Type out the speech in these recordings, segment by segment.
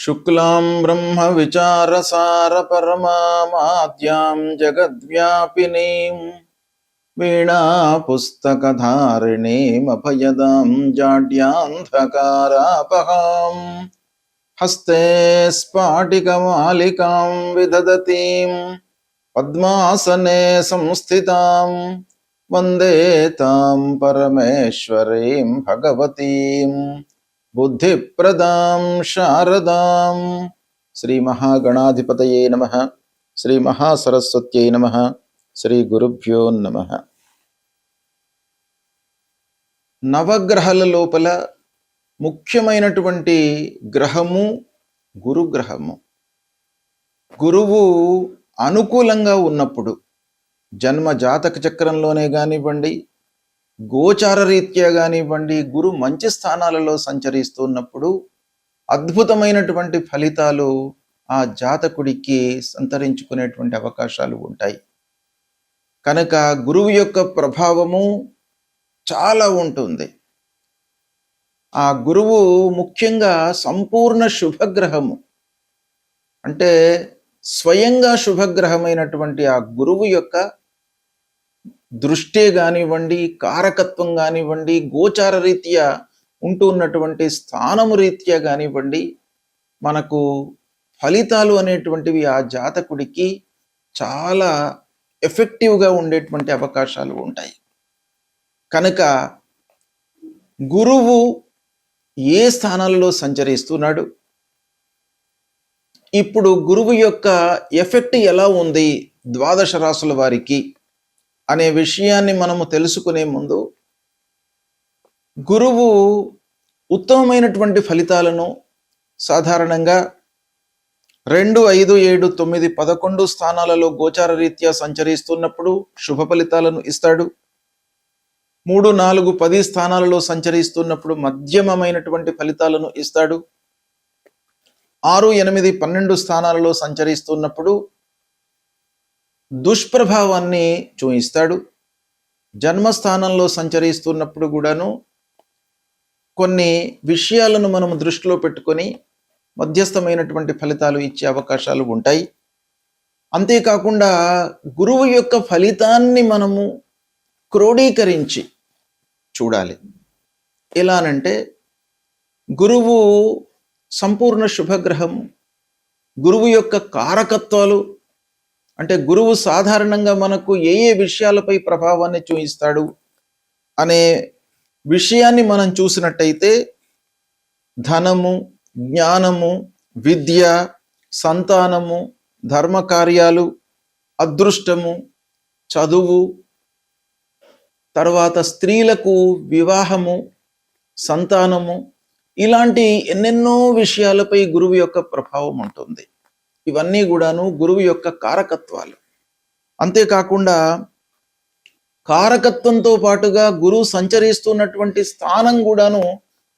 శుక్లాం బ్రహ్మ విచారసార పరమాద్యాం జగద్వ్యాపినీం వీణా పుస్తకధారిణీం అభయదాం జాడ్యాంధకారాపహాం హస్తే స్ఫాటికమాలికాం విదదతీం పద్మాసనే సంస్థితాం వందే తాం పరమేశ్వరీం భగవతీం బుద్ధిప్రదాం శారదాం. శ్రీ మహాగణాధిపతయే నమః. శ్రీ మహాసరస్వత్యై నమః. శ్రీ గురుభ్యో నమః. నవగ్రహాల లోపల ముఖ్యమైనటువంటి గ్రహము గురుగ్రహము. గురువు అనుకూలంగా ఉన్నప్పుడు జన్మ జాతక చక్రంలోనే కానివ్వండి, గోచార రీత్యా కానివ్వండి, గురు మంచి స్థానాలలో సంచరిస్తున్నప్పుడు అద్భుతమైనటువంటి ఫలితాలు ఆ జాతకుడికి సంతరించుకునేటువంటి అవకాశాలు ఉంటాయి. కనుక గురువు యొక్క ప్రభావము చాలా ఉంటుంది. ఆ గురువు ముఖ్యంగా సంపూర్ణ శుభగ్రహము, అంటే స్వయంగా శుభగ్రహమైనటువంటి ఆ గురువు యొక్క దృష్టి కానివ్వండి, కారకత్వం కానివ్వండి, గోచార రీత్యా ఉంటున్నటువంటి స్థానము రీత్యా కానివ్వండి, మనకు ఫలితాలు అనేటువంటివి ఆ జాతకుడికి చాలా ఎఫెక్టివ్గా ఉండేటువంటి అవకాశాలు ఉంటాయి. కనుక గురువు ఏ స్థానాలలో సంచరిస్తున్నాడు, ఇప్పుడు గురువు యొక్క ఎఫెక్ట్ ఎలా ఉంది ద్వాదశ రాశుల వారికి అనే విషయాన్ని మనము తెలుసుకునే ముందు, గురువు ఉత్తమమైనటువంటి ఫలితాలను సాధారణంగా 2, 5, 7, 9, 11 స్థానాలలో గోచార రీత్యా సంచరిస్తున్నప్పుడు శుభ ఫలితాలను ఇస్తాడు. 3, 4, 10 స్థానాలలో సంచరిస్తున్నప్పుడు మధ్యమమైనటువంటి ఫలితాలను ఇస్తాడు. 6, 8, 12 స్థానాలలో సంచరిస్తున్నప్పుడు దుష్ప్రభావాన్ని చూయిస్తాడు. జన్మస్థానంలో సంచరిస్తున్నప్పుడు కూడాను కొన్ని విషయాలను మనం దృష్టిలో పెట్టుకొని మధ్యస్థమైనటువంటి ఫలితాలు ఇచ్చే అవకాశాలు ఉంటాయి. అంతేకాకుండా గురువు యొక్క ఫలితాన్ని మనము క్రోడీకరించి చూడాలి. ఎలానంటే, గురువు సంపూర్ణ శుభగ్రహం, గురువు యొక్క కారకత్వాలు, అంటే గురువు సాధారణంగా మనకు ఏ ఏ విషయాలపై ప్రభావాన్ని చూపిస్తాడు అనే విషయాన్ని మనం చూసినట్టయితే, ధనము, జ్ఞానము, విద్య, సంతానము, ధర్మకార్యాలు, అదృష్టము, చదువు, తర్వాత స్త్రీలకు వివాహము, సంతానము, ఇలాంటి ఎన్నెన్నో విషయాలపై గురువు యొక్క ప్రభావం ఉంటుంది. ఇవన్నీ కూడాను గురువు యొక్క కారకత్వాలు. అంతేకాకుండా కారకత్వంతో పాటుగా గురువు సంచరిస్తున్నటువంటి స్థానం కూడాను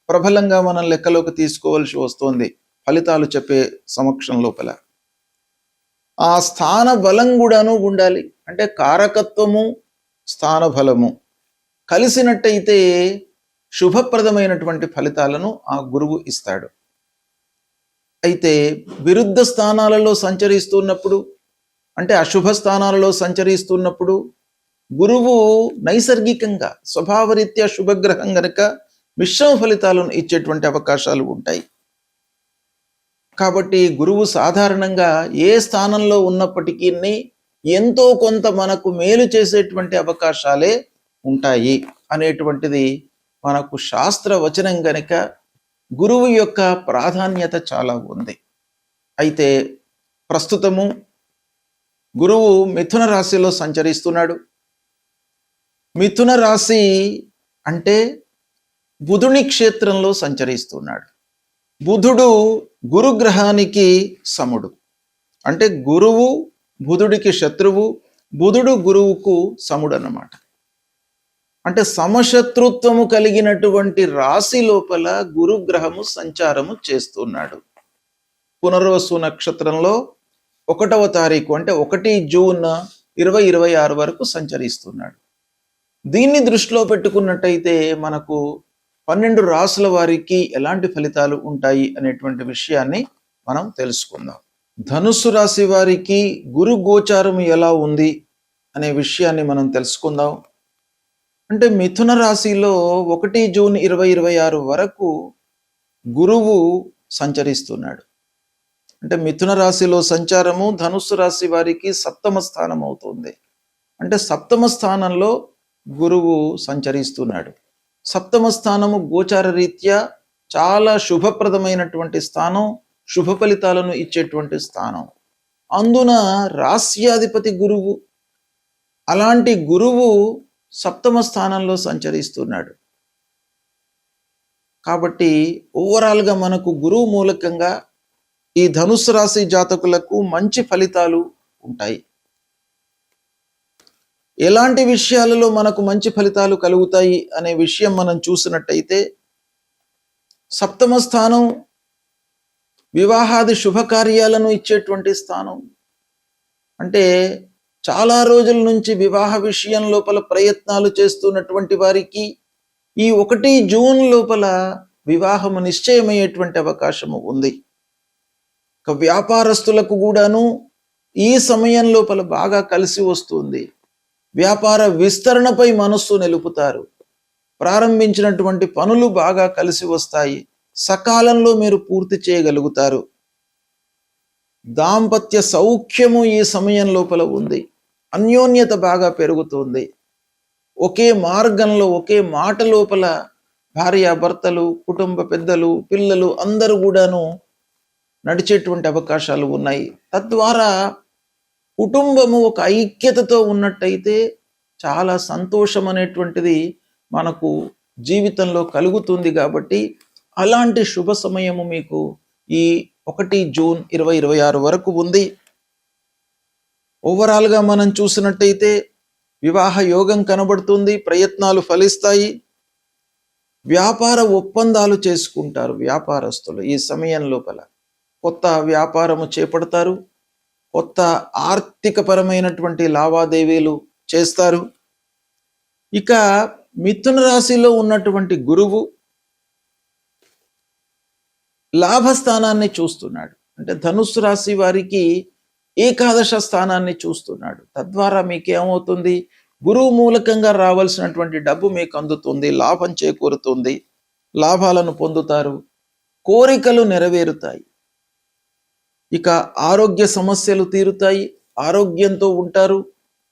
ప్రబలంగా మనం లెక్కలోకి తీసుకోవాల్సి వస్తుంది ఫలితాలు చెప్పే సమక్షం లోపల. ఆ స్థాన బలం కూడాను ఉండాలి. అంటే కారకత్వము, స్థాన బలము కలిసినట్టయితే శుభప్రదమైనటువంటి ఫలితాలను ఆ గురువు ఇస్తాడు. అయితే విరుద్ధ స్థానాలలో సంచరిస్తున్నప్పుడు, అంటే అశుభ స్థానాలలో సంచరిస్తున్నప్పుడు గురువు నైసర్గికంగా స్వభావరీత్యా శుభగ్రహం గనక మిశ్రమ ఫలితాలను ఇచ్చేటువంటి అవకాశాలు ఉంటాయి. కాబట్టి గురువు సాధారణంగా ఏ స్థానంలో ఉన్నప్పటికీ ఎంతో కొంత మనకు మేలు చేసేటువంటి అవకాశాలే ఉంటాయి అనేటువంటిది మనకు శాస్త్ర వచనం గనక గురువు యొక్క ప్రాధాన్యత చాలా ఉంది. అయితే ప్రస్తుతము గురువు మిథున రాశిలో సంచరిస్తున్నాడు. మిథున రాశి అంటే బుధుని క్షేత్రంలో సంచరిస్తున్నాడు. బుధుడు గురుగ్రహానికి సముడు, అంటే గురువు బుధుడికి శత్రువు, బుధుడు గురువుకు సముడు అన్నమాట. అంటే సమశత్రుత్వము కలిగినటువంటి రాశి లోపల గురుగ్రహము సంచారము చేస్తున్నాడు. పునర్వసు నక్షత్రంలో 1వ తారీఖు, అంటే 1 జూన్ 2026 వరకు సంచరిస్తున్నాడు. దీన్ని దృష్టిలో పెట్టుకున్నట్టయితే మనకు 12 రాసుల వారికి ఎలాంటి ఫలితాలు ఉంటాయి అనేటువంటి విషయాన్ని మనం తెలుసుకుందాం. ధనుస్సు రాశి వారికి గురు గోచారం ఎలా ఉంది అనే విషయాన్ని మనం తెలుసుకుందాం. అంటే మిథున రాశిలో 1 జూన్ 2026 వరకు గురువు సంచరిస్తున్నాడు. అంటే మిథున రాశిలో సంచారము ధనుస్సు రాశి వారికి సప్తమ స్థానం అవుతుంది. అంటే సప్తమ స్థానంలో గురువు సంచరిస్తున్నాడు. సప్తమ స్థానము గోచార రీత్యా చాలా శుభప్రదమైనటువంటి స్థానం, శుభ ఫలితాలను ఇచ్చేటువంటి స్థానం. అందున రాస్యాధిపతి గురువు, అలాంటి గురువు సప్తమ స్థానంలో సంచరిస్తున్నాడు. కాబట్టి ఓవరాల్గా మనకు గురువు మూలకంగా ఈ ధనుస్సు రాశి జాతకులకు మంచి ఫలితాలు ఉంటాయి. ఎలాంటి విషయాలలో మనకు మంచి ఫలితాలు కలుగుతాయి అనే విషయం మనం చూసినట్టయితే, సప్తమ స్థానం వివాహాది శుభకార్యాలను ఇచ్చేటువంటి స్థానం. అంటే చాలా రోజుల నుంచి వివాహ విషయం లోపల ప్రయత్నాలు చేస్తున్నటువంటి వారికి ఈ 1 జూన్ లోపల వివాహము నిశ్చయమయ్యేటువంటి అవకాశము ఉంది. వ్యాపారస్తులకు కూడాను ఈ సమయం లోపల బాగా కలిసి వస్తుంది. వ్యాపార విస్తరణపై మనస్సు నిలుపుతారు. ప్రారంభించినటువంటి పనులు బాగా కలిసి వస్తాయి. సకాలంలో మీరు పూర్తి చేయగలుగుతారు. దాంపత్య సౌఖ్యము ఈ సమయం లోపల ఉంది. అన్యోన్యత బాగా పెరుగుతుంది. ఒకే మార్గంలో, ఒకే మాట లోపల భార్యాభర్తలు, కుటుంబ పెద్దలు, పిల్లలు అందరూ కూడాను నడిచేటువంటి అవకాశాలు ఉన్నాయి. తద్వారా కుటుంబము ఒక ఐక్యతతో ఉన్నట్టయితే చాలా సంతోషం అనేటువంటిది మనకు జీవితంలో కలుగుతుంది. కాబట్టి అలాంటి శుభ సమయము మీకు ఈ 1 జూన్ 2026 వరకు ఉంది. ఓవరాల్గా మనం చూసినట్టయితే వివాహ యోగం కనబడుతుంది. ప్రయత్నాలు ఫలిస్తాయి. వ్యాపార ఒప్పందాలు చేసుకుంటారు వ్యాపారస్తులు. ఈ సమయం లోపల కొత్త వ్యాపారము చేపడతారు. కొత్త ఆర్థికపరమైనటువంటి లావాదేవీలు చేస్తారు. ఇక మిథున రాశిలో ఉన్నటువంటి గురువు లాభస్థానాన్ని చూస్తున్నాడు. అంటే ధనుస్సు రాశి వారికి ఏకాదశ స్థానాన్ని చూస్తున్నాడు. తద్వారా మీకేమవుతుంది? గురువు మూలకంగా రావాల్సినటువంటి డబ్బు మీకు అందుతుంది, లాభం చేకూరుతుంది, లాభాలను పొందుతారు, కోరికలు నెరవేరుతాయి. ఇక ఆరోగ్య సమస్యలు తీరుతాయి, ఆరోగ్యంతో ఉంటారు,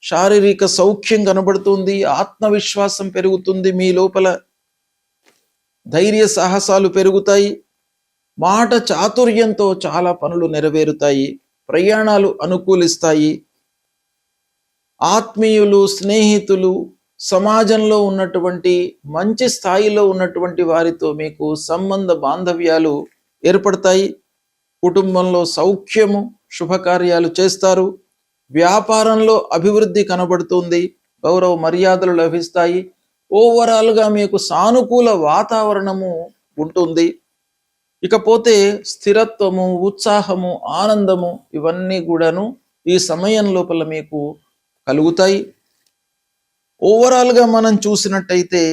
శారీరక సౌఖ్యం కనబడుతుంది, ఆత్మవిశ్వాసం పెరుగుతుంది, మీ లోపల ధైర్య సాహసాలు పెరుగుతాయి, మాట చాతుర్యంతో చాలా పనులు నెరవేరుతాయి, ప్రయాణాలు అనుకూలిస్తాయి. ఆత్మీయులు, స్నేహితులు, సమాజంలో ఉన్నటువంటి మంచి స్థాయిలో ఉన్నటువంటి వారితో మీకు సంబంధ బాంధవ్యాలు ఏర్పడతాయి. కుటుంబంలో సౌఖ్యము, శుభకార్యాలు చేస్తారు. వ్యాపారంలో అభివృద్ధి కనబడుతుంది, గౌరవ మర్యాదలు లభిస్తాయి. ఓవరాల్గా మీకు సానుకూల వాతావరణము ఉంటుంది. ఇకపోతే స్థిరత్వము, ఉత్సాహము, ఆనందము ఇవన్నీ కూడాను ఈ సమయం లోపల మీకు కలుగుతాయి. ఓవరాల్గా మనం చూసినట్టయితే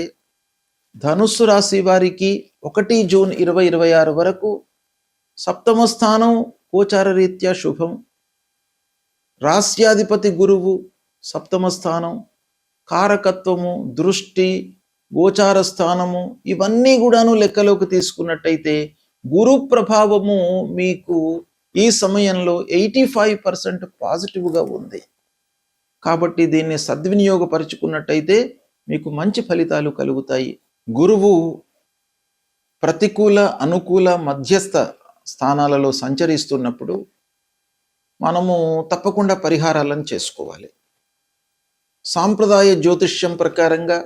ధనుస్సు రాశి వారికి 1 జూన్ 2026 వరకు సప్తమ స్థానం గోచార రీత్యా శుభం. రాస్యాధిపతి గురువు సప్తమ స్థానం, కారకత్వము, దృష్టి, గోచార స్థానము ఇవన్నీ కూడాను లెక్కలోకి తీసుకున్నట్టయితే గురు ప్రభావము మీకు ఈ సమయంలో 85% పాజిటివ్గా ఉంది. కాబట్టి దీన్ని సద్వినియోగపరుచుకున్నట్టయితే మీకు మంచి ఫలితాలు కలుగుతాయి. గురువు ప్రతికూల, అనుకూల, మధ్యస్థ స్థానాలలో సంచరిస్తున్నప్పుడు మనము తప్పకుండా పరిహారాలను చేసుకోవాలి. సాంప్రదాయ జ్యోతిష్యం ప్రకారంగా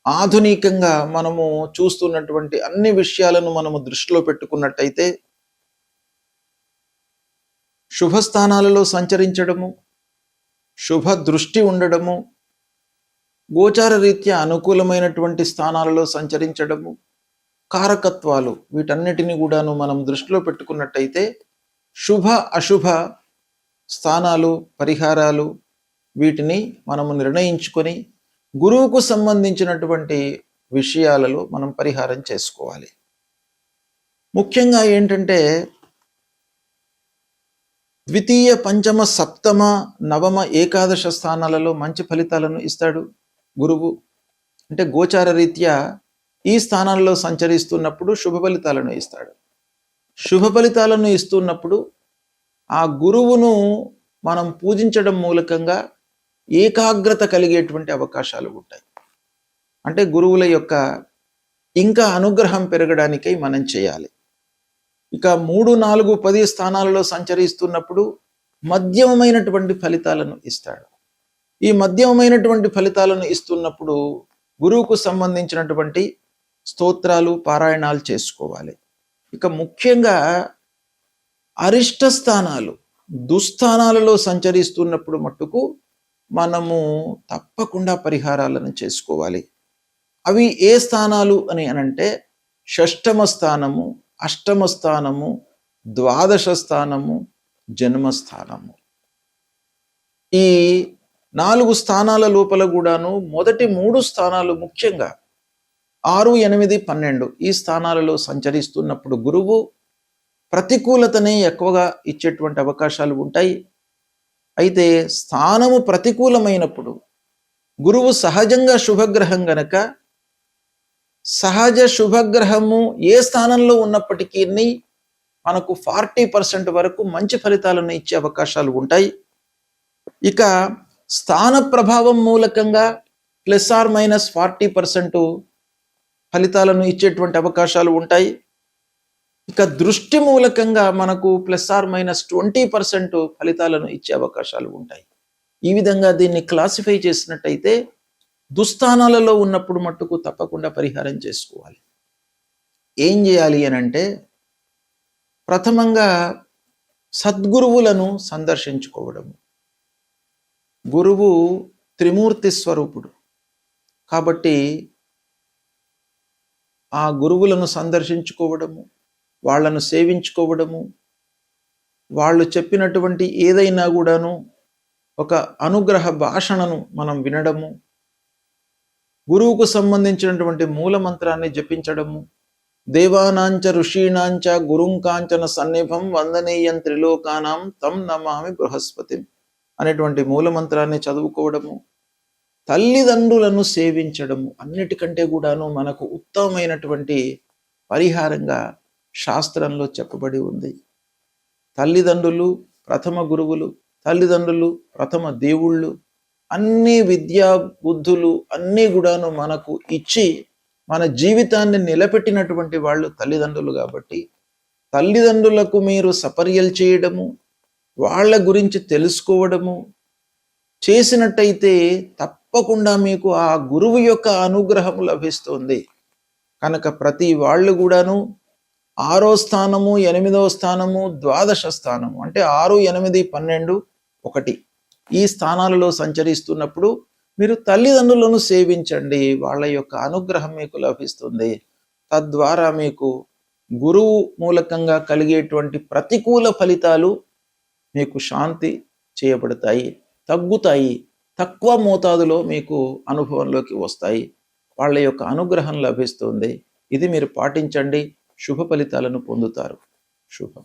ఆధునికంగా మనము చూస్తున్నటువంటి అన్ని విషయాలను మనము దృష్టిలో పెట్టుకున్నట్టయితే శుభస్థానాలలో సంచరించడము, శుభ దృష్టి ఉండడము, గోచార రీత్యా అనుకూలమైనటువంటి స్థానాలలో సంచరించడము, కారకత్వాలు వీటన్నిటిని కూడాను మనం దృష్టిలో పెట్టుకున్నట్టయితే శుభ అశుభ స్థానాలు, పరిహారాలు వీటిని మనము నిర్ణయించుకొని గురువుకు సంబంధించినటువంటి విషయాలలో మనం పరిహారం చేసుకోవాలి. ముఖ్యంగా ఏంటంటే ద్వితీయ, పంచమ, సప్తమ, నవమ, ఏకాదశ స్థానాలలో మంచి ఫలితాలను ఇస్తాడు గురువు. అంటే గోచార రీత్యా ఈ స్థానాల్లో సంచరిస్తున్నప్పుడు శుభ ఫలితాలను ఇస్తాడు. శుభ ఫలితాలను ఇస్తున్నప్పుడు ఆ గురువును మనం పూజించడం మూలకంగా ఏకాగ్రత కలిగేటువంటి అవకాశాలు ఉంటాయి. అంటే గురువుల యొక్క ఇంకా అనుగ్రహం పెరగడానికై మనం చేయాలి. ఇక 3, 4, 10 స్థానాలలో సంచరిస్తున్నప్పుడు మధ్యమమైనటువంటి ఫలితాలను ఇస్తాడు. ఈ మధ్యమమైనటువంటి ఫలితాలను ఇస్తున్నప్పుడు గురువుకు సంబంధించినటువంటి స్తోత్రాలు, పారాయణాలు చేసుకోవాలి. ఇక ముఖ్యంగా అరిష్ట స్థానాలు, దుస్థానాలలో సంచరిస్తున్నప్పుడు మట్టుకు మనము తప్పకుండా పరిహారాలను చేసుకోవాలి. అవి ఏ స్థానాలు అని అనంటే షష్టమ స్థానము, అష్టమ స్థానము, ద్వాదశ స్థానము, జన్మస్థానము. ఈ 4 స్థానాల లోపల కూడాను మొదటి 3 స్థానాలు ముఖ్యంగా 6, 8, 12 ఈ స్థానాలలో సంచరిస్తున్నప్పుడు గురువు ప్రతికూలతనే ఎక్కువగా ఇచ్చేటువంటి అవకాశాలు ఉంటాయి. అయితే స్థానము ప్రతికూలమైనప్పుడు గురువు సహజంగా శుభగ్రహం గనక సహజ శుభగ్రహము ఏ స్థానంలో ఉన్నప్పటికీ మనకు 40% వరకు మంచి ఫలితాలను ఇచ్చే అవకాశాలు ఉంటాయి. ఇక స్థాన ప్రభావం మూలకంగా ±40% ఫలితాలను ఇచ్చేటువంటి అవకాశాలు ఉంటాయి. ఇక దృష్టి మూలకంగా మనకు ±20% ఫలితాలను ఇచ్చే అవకాశాలు ఉంటాయి. ఈ విధంగా దీన్ని క్లాసిఫై చేసినట్టయితే దుస్థానాలలో ఉన్నప్పుడు మట్టుకు తప్పకుండా పరిహారం చేసుకోవాలి. ఏం చేయాలి అని అంటే ప్రథమంగా సద్గురువులను సందర్శించుకోవడము. గురువు త్రిమూర్తి స్వరూపుడు కాబట్టి ఆ గురువులను సందర్శించుకోవడము, వాళ్ళను సేవించుకోవడము, వాళ్ళు చెప్పినటువంటి ఏదైనా కూడాను ఒక అనుగ్రహ భాషణను మనం వినడము, గురువుకు సంబంధించినటువంటి మూల మంత్రాన్ని జపించడము, దేవానాంచ ఋషీణాంచ గురుంకాంచన సన్నిభం వందనీయం త్రిలోకానాం తం నమామి బృహస్పతి అనేటువంటి మూల మంత్రాన్ని చదువుకోవడము, తల్లిదండ్రులను సేవించడము అన్నిటికంటే కూడాను మనకు ఉత్తమమైనటువంటి పరిహారంగా శాస్త్రంలో చెప్పబడి ఉంది. తల్లిదండ్రులు ప్రథమ గురువులు, తల్లిదండ్రులు ప్రథమ దేవుళ్ళు, అన్ని విద్యా బుద్ధులు అన్నీ కూడాను మనకు ఇచ్చి మన జీవితాన్ని నిలబెట్టినటువంటి వాళ్ళు తల్లిదండ్రులు. కాబట్టి తల్లిదండ్రులకు మీరు సపర్యలు చేయడము, వాళ్ళ గురించి తెలుసుకోవడము చేసినట్టయితే తప్పకుండా మీకు ఆ గురువు యొక్క అనుగ్రహం లభిస్తుంది. కనుక ప్రతి వాళ్ళు కూడాను 6వ స్థానము, 8వ స్థానము, ద్వాదశ స్థానము అంటే 6, 8, 12, 1 ఈ స్థానాలలో సంచరిస్తున్నప్పుడు మీరు తల్లిదండ్రులను సేవించండి. వాళ్ళ యొక్క అనుగ్రహం మీకు లభిస్తుంది. తద్వారా మీకు గురువు మూలకంగా కలిగేటువంటి ప్రతికూల ఫలితాలు మీకు శాంతి చేయబడతాయి, తగ్గుతాయి, తక్కువ మోతాదులో మీకు అనుభవంలోకి వస్తాయి. వాళ్ళ యొక్క అనుగ్రహం లభిస్తుంది. ఇది మీరు పాటించండి, శుభ ఫలితాలను పొందుతారు. శుభం.